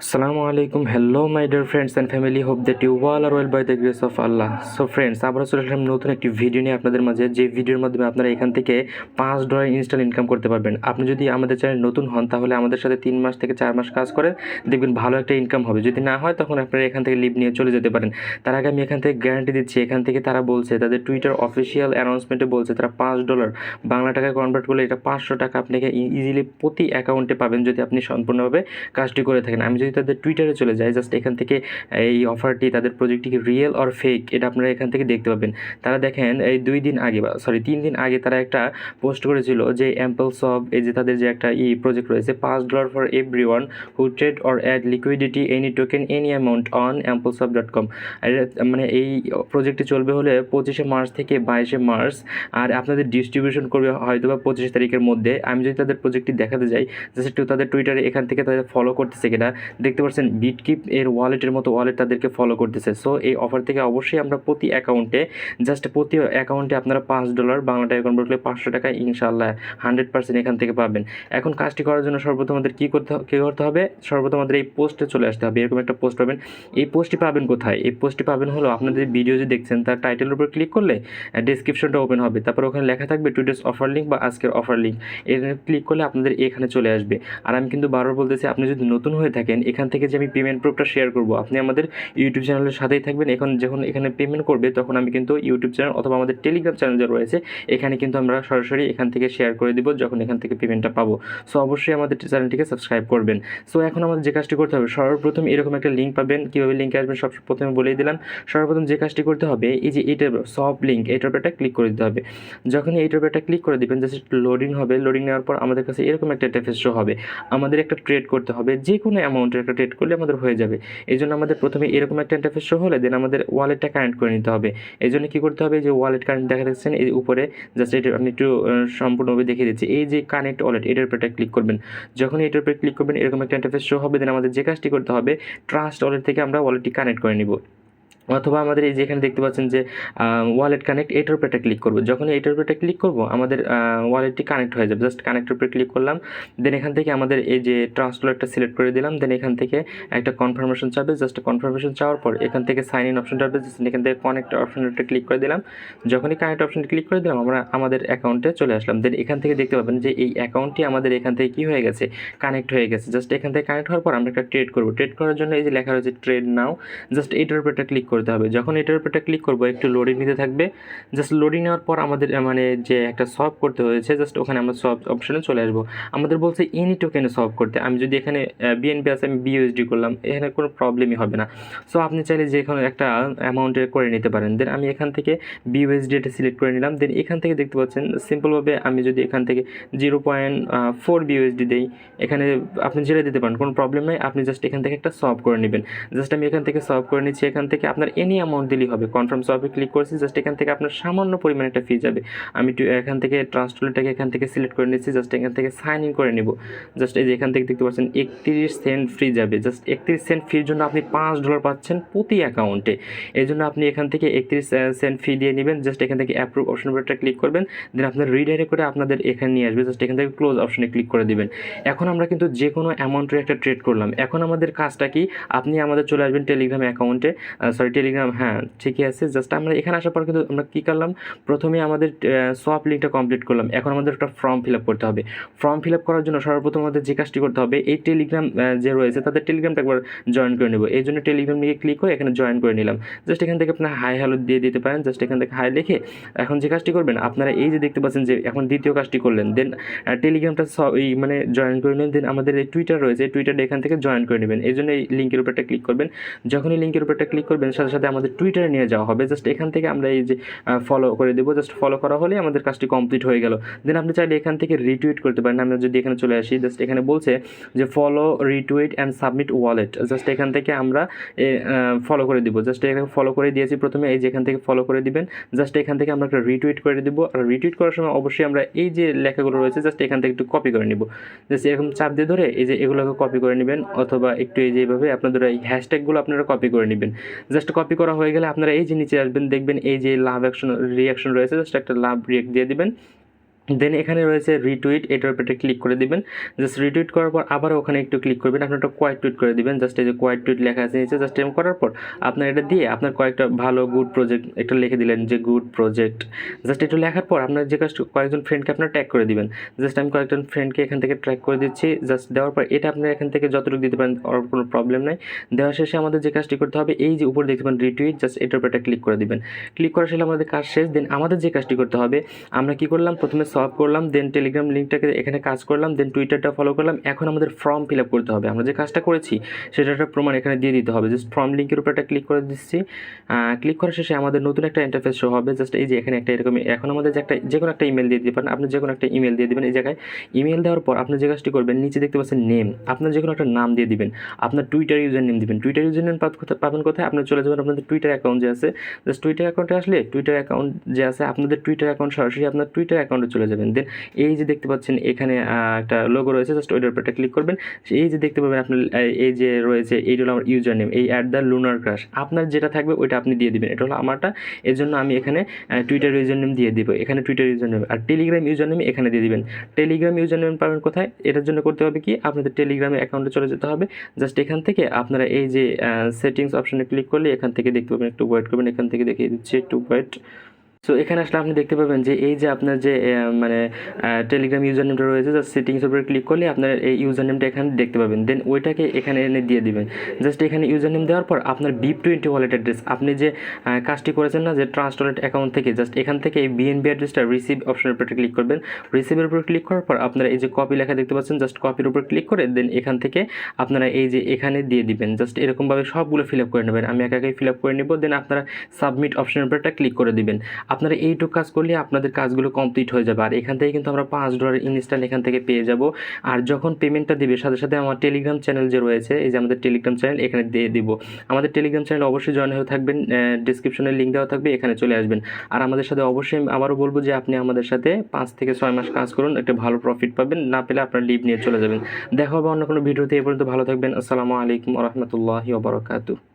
Assalamualaikum, hello my dear friends and family, hope that you all are well by the grace of Allah. So friends, আবার চলে আসলাম নতুন একটি video নিয়ে আপনাদের মাঝে, যে ভিডিওর মাধ্যমে আপনারা এখান থেকে $5 ইনস্ট্যান্ট ইনকাম করতে পারবেন। আপনি যদি আমাদের চ্যানেল নতুন হন তাহলে আমাদের সাথে 3 মাস থেকে 4 মাস কাজ করেন, দেখবেন ভালো একটা ইনকাম হবে। যদি না হয় তখন আপনারা এখান থেকে লিভ নিয়ে চলে যেতে পারেন। তার আগে আমি এখান থেকে গ্যারান্টি দিচ্ছি, এখান থেকে তারা বলছে, তাদের টুইটার অফিসিয়াল অ্যানাউন্সমেন্টে বলছে তারা $5 বাংলা টাকায় কনভার্ট করলে এটা 500 টাকা আপনাকে ইজিলি প্রতি অ্যাকাউন্টে পাবেন যদি আপনি সম্পূর্ণভাবে কাজটি করে থাকেন। আমি যদি তাদের টুইটারে চলে যাই, জাস্ট এখান থেকে এই অফারটি, তাদের প্রজেক্টটি কি রিয়েল অর ফেক এটা আপনারা এখান থেকে দেখতে পাবেন। তারা দেখেন এই 3 দিন আগে আগে তারা একটা পোস্ট করেছিল যে অ্যাম্পলস অফ, এই যে তাদের যে একটা প্রজেক্ট রয়েছে, $5 for every one who trade or add liquidity any token any amount on amplesof.com। মানে এই প্রজেক্টটি চলবে হলে 25শে মার্চ থেকে 22শে মার্চ, আর আপনাদের ডিস্ট্রিবিউশন করবে হয়তো বা 25 তারিখের মধ্যে। আমি যদি তাদের প্রজেক্টটি দেখাতে যাই, জাস্ট একটু তাদের টুইটারে এখান থেকে তাদের ফলো করতেছে কিনা দেখতে পাচ্ছেন। বিটকিপ এর ওয়ালেটের মতো ওয়ালেট তাদেরকে ফলো করতেছে। সো এই অফার থেকে অবশ্যই আমরা প্রতি অ্যাকাউন্টে আপনারা $5 বাংলা টাকা কনভার্ট করলে 500 টাকা ইনশাআল্লাহ 100% এখান থেকে পাবেন। এখন কাজটি করার জন্য সর্বপ্রথম আমাদের কী করতে হবে, সর্বপ্রথম আমাদের এই পোস্টে চলে আসতে হবে। এরকম একটা পোস্ট পাবেন। এই পোস্টটি পাবেন কোথায়? এই পোস্টটি পাবেন হলো আপনাদের ভিডিও যে দেখছেন তার টাইটেলের উপর ক্লিক করলে ডেসক্রিপশনটা ওপেন হবে, তারপর ওখানে লেখা থাকবে টুডেস অফার লিঙ্ক বা আজকের অফার লিঙ্ক। এখানে ক্লিক করলে আপনাদের এখানে চলে আসবে। আর আমি কিন্তু বারবার বলতেছি, আপনি যদি নতুন হয়ে থাকেন, এখান থেকে যে আমি পেমেন্ট প্রুফটা শেয়ার করবো, আপনি আমাদের ইউটিউব চ্যানেলের সাথেই থাকবেন। যখন এখানে পেমেন্ট করবে তখন আমি কিন্তু ইউটিউব চ্যানেল অথবা আমাদের টেলিগ্রাম চ্যানেল যে রয়েছে এখানে কিন্তু আমরা সরাসরি এখান থেকে শেয়ার করে দিব যখন এখান থেকে পেমেন্টটা পাবো। সো অবশ্যই আমাদের চ্যানেলটিকে সাবস্ক্রাইব করবেন। সো এখন আমাদের যে কাজটি করতে হবে, সর্বপ্রথম এরকম একটা লিঙ্ক পাবেন। কীভাবে লিঙ্কে আসবেন সব প্রথমে বলেই দিলাম। সর্বপ্রথম যে কাজটি করতে হবে, এই যে এইটার সব লিঙ্ক, এইটার উপর একটা ক্লিক করে দিতে হবে। যখন এইটার উপর একটা ক্লিক করে দেবেন, জাস্ট লোডিং হবে। লোডিং নেওয়ার পর আমাদের কাছে এরকম একটা ইন্টারফেস শো হবে। আমাদের একটা ট্রেড করতে হবে, যে কোনো অ্যামাউন্টের একটা ট্রেড করলে আমাদের হয়ে যাবে। এই জন্য আমাদের প্রথমে এরকম একটা ইন্টারফেস শো হলে দেন আমাদের ওয়ালেটটা কানেক্ট করে নিতে হবে। এই জন্য কী করতে হবে, যে ওয়ালেট কানেক্ট দেখা যাচ্ছেন এই উপরে, জাস্ট এটা আমি একটু সম্পূর্ণভাবে দেখিয়ে দিচ্ছি। এই যে কানেক্ট ওয়ালেট, এটার উপর একটা ক্লিক করবেন। যখন এটার উপরে ক্লিক করবেন এরকম একটা ইন্টারফেস শো হবে। দেন আমাদের যে কাজটি করতে হবে, ট্রাস্ট ওয়ালেট থেকে আমরা ওয়ালেটটি কানেক্ট করে নিব। অথবা আমাদের এই যে এখানে দেখতে পাচ্ছেন যে ওয়ালেট কানেক্ট, এটার উপরে একটা ক্লিক করবো। যখন এটার উপরে একটা ক্লিক করবো আমাদের ওয়ালেটটি কানেক্ট হয়ে যাবে। জাস্ট কানেক্টের উপরে ক্লিক করলাম। দেন এখান থেকে আমাদের এই যে ট্রাস্ট ওয়ালেটটা সিলেক্ট করে দিলাম। দেন এখান থেকে একটা কনফার্মেশন চাবে। জাস্ট কনফার্মেশন চাওয়ার পর এখান থেকে সাইন ইন অপশনটা আসবে। জাস্ট এখান থেকে কানেক্ট অপশনটা ক্লিক করে দিলাম। যখনই কানেক্ট অপশনটা ক্লিক করে দিলাম আমরা আমাদের অ্যাকাউন্টে চলে আসলাম। দেন এখান থেকে দেখতে পাবেন যে এই অ্যাকাউন্টটি আমাদের এখান থেকে কী হয়ে গেছে, কানেক্ট হয়ে গেছে। জাস্ট এখান থেকে কানেক্ট হওয়ার পর আমরা একটা ট্রেড করবো। ট্রেড করার জন্য এই যে লেখা রয়েছে ট্রেড নাও, জাস্ট এইটার উপর একটা ক্লিক করতে হবে। যখন এটার উপরটা ক্লিক করবো একটু লোডিং নিতে থাকবে। জাস্ট লোডিং নেওয়ার পর আমাদের মানে যে একটা সলভ করতে হয়েছে, জাস্ট ওখানে আমরা সলভ অপশনে চলে আসবো। আমাদের বলছে এনি টোকেনে সলভ করতে। আমি যদি এখানে বিএনপি আছে, আমি বিউএসডি করলাম, এখানে কোনো প্রবলেমই হবে না। সো আপনি চাইলে যে কোনো একটা অ্যামাউন্টের করে নিতে পারেন। দেন আমি এখান থেকে বিউএসডি এটা সিলেক্ট করে নিলাম। দেন এখান থেকে দেখতে পাচ্ছেন সিম্পলভাবে আমি যদি এখান থেকে 0.4 বিউএসডি দেই, এখানে আপনি ছেড়ে দিতে পারেন, কোনো প্রবলেম নেই। আপনি জাস্ট এখান থেকে একটা সলভ করে নেবেন। জাস্ট আমি এখান থেকে সলভ করে নিচ্ছি। এখান থেকে আপনার এনি অ্যামাউন্ট দিলেই হবে। কনফার্ম সলভে ক্লিক করছি। জাস্ট এখান থেকে আপনার সামান্য পরিমাণে একটা ফি যাবে। আমি এখান থেকে ট্রাস্ট ওয়ালেটটাকে এখান থেকে সিলেক্ট করে নিচ্ছি। জাস্ট এখান থেকে সাইন ইন করে নিব। জাস্ট এই যে এখান থেকে দেখতে পাচ্ছেন 31 সেন্ট ফ্রি যাবে। জাস্ট 31 সেন্ট ফির জন্য আপনি $5 পাচ্ছেন প্রতি অ্যাকাউন্টে। এই জন্য আপনি এখান থেকে 31 সেন্ট ফি দিয়ে নেবেন। জাস্ট এখান থেকে অ্যাপ্রুভ অপশনের উপর একটা ক্লিক করবেন। দেন আপনার রিডাইরেক্ট করে আপনাদের এখানে নিয়ে আসবে। জাস্ট এখান থেকে ক্লোজ অপশনে ক্লিক করে দিবেন। এখন আমরা কিন্তু যে কোনো অ্যামাউন্টের একটা ট্রেড করলাম। এখন আমাদের কাজটা কি, আপনি আমাদের চলে আসবেন টেলিগ্রাম অ্যাকাউন্টে, টেলিগ্রাম, হ্যাঁ ঠিকই আছে। জাস্ট আমরা এখানে আসার পর কিন্তু আমরা কী করলাম, প্রথমে আমাদের সোয়াপ লিঙ্কটা কমপ্লিট করলাম। এখন আমাদের একটা ফর্ম ফিল আপ করতে হবে। ফর্ম ফিল আপ করার জন্য সর্বপ্রথম আমাদের যে কাজটি করতে হবে, এই টেলিগ্রাম যে রয়েছে তাদের টেলিগ্রামটা একবার জয়েন করে নেব। এই জন্য টেলিগ্রাম লিখে ক্লিক করে এখানে জয়েন করে নিলাম। জাস্ট এখান থেকে আপনার হাই হ্যালো দিয়ে দিতে পারেন। জাস্ট এখান থেকে হাই লিখে এখন যে কাজটি করবেন, আপনারা এই যে দেখতে পাচ্ছেন যে এখন দ্বিতীয় কাজটি করলেন। দেন টেলিগ্রামটা মানে জয়েন করে নেন। দেন আমাদের এই টুইটার রয়েছে, টুইটারটা এখান থেকে জয়েন করে নেবেন। এই জন্য এই লিঙ্কের উপর একটা ক্লিক করবেন। যখনই লিঙ্কের উপর একটা ক্লিক করবেন সাথে সাথে আমাদের টুইটারে নিয়ে যাওয়া হবে। জাস্ট এখান থেকে আমরা এই যে ফলো করে দেবো। জাস্ট ফলো করা হলে আমাদের কাজটি কমপ্লিট হয়ে গেল। দেন আপনি চাইলে এখান থেকে রিটুইট করতে পারেন। আমরা যদি এখানে চলে আসি, জাস্ট এখানে বলছে যে follow, retweet and submit wallet. Just এখান থেকে আমরা ফলো করে দিব। জাস্ট এখানে ফলো করে দিয়েছি প্রথমে, এই যে এখান থেকে ফলো করে দিবেন। জাস্ট এখান থেকে আমরা একটা রিটুইট করে দেবো। আর রিটুইট করার সময় অবশ্যই আমরা এই যে লেখাগুলো রয়েছে জাস্ট এখান থেকে একটু কপি করে নিব। জাস্ট এরকম চাপ দিয়ে ধরে এই যে এগুলোকে কপি করে নেবেন, অথবা একটু এই যে এইভাবে আপনাদের এই হ্যাশট্যাগুলো আপনারা কপি করে নেবেন। জাস্ট কপি করা হয়ে গেলে আপনারা এই যে নিচে আসবেন, দেখবেন এই যে লাভ রিয়াকশন রয়েছে, জাস্ট একটা লাভ রিয়াক্ট দিয়ে দিবেন। দেন এখানে রয়েছে রিটুইট, এটার উপরে ক্লিক করে দিবেন। জাস্ট রিটুইট করার পর আবার ওখানে একটু ক্লিক করবেন, আপনার একটা কোয়াইট টুইট করে দিবেন। জাস্ট এই যে কোয়াইট টুইট লেখা আছে নিচে, জাস্ট এরকম করার পর আপনার এটা দিয়ে আপনার কয়েকটা ভালো গুড প্রজেক্ট একটা লিখে দিলেন যে গুড প্রজেক্ট। জাস্ট একটু লেখার পর আপনার যে কাজটা কয়েকজন ফ্রেন্ডকে আপনার ট্যাগ করে দিবেন। জাস্ট আমি কয়েকজন ফ্রেন্ডকে এখান থেকে ট্র্যাক করে দিচ্ছি। জাস্ট দেওয়ার পর এটা আপনার এখান থেকে যতটুকু দিতে পারেন, ওর কোনো প্রবলেম নাই। দেওয়া শেষে আমাদের যে কাজটি করতে হবে, এই যে উপরে দেখতে পারেন রিটুইট, জাস্ট এটার উপর একটা ক্লিক করে দিবেন। ক্লিক করার শেষে আমাদের কাজ শেষ। দেন আমাদের যে কাজটি করতে হবে, আমরা কি করলাম, প্রথমে সলভ করলাম, দেন টেলিগ্রাম লিঙ্কটাকে এখানে কাজ করলাম, দেন টুইটারটা ফলো করলাম। এখন আমাদের ফর্ম ফিল আপ করতে হবে। আমরা যে কাজটা করেছি সেটা একটা প্রমাণ এখানে দিয়ে দিতে হবে। জাস্ট ফর্ম লিঙ্কের উপর একটা ক্লিক করে দিচ্ছি। ক্লিক করার শেষে আমাদের নতুন একটা ইন্টারফেস শো হবে। জাস্ট এই যে এখানে একটা এরকম, এখন আমাদের যে কোনো একটা ইমেল দিয়ে দিতে পারেন। আপনি যে কোনো একটা ইমেল দিয়ে দেবেন। এই জায়গায় ইমেল দেওয়ার পর আপনি যে কাজটি করবেন, নিচে দেখতে পাচ্ছেন নেম, আপনার যে কোনো একটা নাম দিয়ে দিবেন। আপনার টুইটার ইউজার নেম দিবেন। টুইটার ইউজার নেম পাবেন কোথায়, আপনি চলে যাবেন আপনাদের টুইটার অ্যাকাউন্ট যে আছে। জাস্ট টুইটার অ্যাকাউন্টে আসলে টুইটার অ্যাকাউন্ট যে আছে, আপনাদের টুইটার অ্যাকাউন্ট সরাসরি আপনার টুইটার অ্যাকাউন্টে চলে যাবেন। দেন এই যে দেখতে পাচ্ছেন এখানে একটা লোগো রয়েছে, জাস্ট ওইটার উপর একটা ক্লিক করবেন। এই যে দেখতে পাবেন আপনার এই যে রয়েছে, এইটা হলো আমার ইউজার নেম, এই @lunar_crush। আপনার যেটা থাকবে ওইটা আপনি দিয়ে দিবেন। এটা হলো আমারটা, এর জন্য আমি এখানে টুইটার ইউজার নেম দিয়ে দিব। এখানে টুইটার ইউজার নেম, আর টেলিগ্রাম ইউজার নেম এখানে দিয়ে দিবেন। টেলিগ্রাম ইউজার নেম পাবেন কোথায়, এটার জন্য করতে হবে কি, আপনাদের টেলিগ্রামে অ্যাকাউন্টে চলে যেতে হবে। জাস্ট এখান থেকে আপনারা এই যে সেটিংস অপশনে ক্লিক করলে এখান থেকে দেখতে পাবেন, একটু ওয়েট করবেন, এখান থেকে দেখিয়ে দিচ্ছি, একটু ওয়েট। সো এখানে আসলে আপনি দেখতে পাবেন যে এই যে আপনার যে মানে টেলিগ্রাম ইউজার নেমটা রয়েছে, জাস্ট সেটিংসের উপরে ক্লিক করলে আপনার এই ইউজার নেমটা এখানে দেখতে পাবেন। দেন ওইটাকে এখানে এনে দিয়ে দিবেন। জাস্ট এখানে ইউজার নেম দেওয়ার পর আপনার BIP20 ওয়ালেট অ্যাড্রেস, আপনি যে কাজটি করেছেন না যে ট্রাস্ট ওয়ালেট অ্যাকাউন্ট থেকে, জাস্ট এখান থেকে এই BNB অ্যাড্রেসটা রিসিভ অপশনের উপরে ক্লিক করবেন। রিসিভের উপর ক্লিক করার পর আপনারা এই যে কপি লেখা দেখতে পাচ্ছেন, জাস্ট কপির উপর ক্লিক করে দেন এখান থেকে আপনারা এই যে এখানে দিয়ে দিবেন। জাস্ট এরকমভাবে সবগুলো ফিল আপ করে নেবেন। আমি একা একাই ফিল আপ করে নেব। দেন আপনারা সাবমিট অপশনের উপর একটা ক্লিক করে দিবেন। আপনারা এইটুকু কাজ করলে আপনাদের কাজগুলো কমপ্লিট হয়ে যাবে। আর এখান থেকে কিন্তু আমরা $5 ইনস্ট্যান্ট এখান থেকে পেয়ে যাব। আর যখন পেমেন্টটা দিবে সাথে সাথে আমার টেলিগ্রাম চ্যানেল যে রয়েছে, এই যে আমাদের টেলিগ্রাম চ্যানেল, এখানে দিয়ে দিব। আমাদের টেলিগ্রাম চ্যানেল অবশ্যই জয়েন হয়ে থাকবেন, ডিসক্রিপশনে লিঙ্ক দেওয়া থাকবে, এখানে চলে আসবেন। আর আমাদের সাথে অবশ্যই আবারও বলবো যে আপনি আমাদের সাথে 5 থেকে 6 মাস কাজ করুন, একটা ভালো প্রফিট পাবেন। না পেলে আপনার লিভ নিয়ে চলে যাবেন। দেখা হবে অন্য কোনো ভিডিওতে। এ পর্যন্ত ভালো থাকবেন। আসসালামু আলাইকুম ওয়া রাহমাতুল্লাহি ওয়া বারাকাতুহু।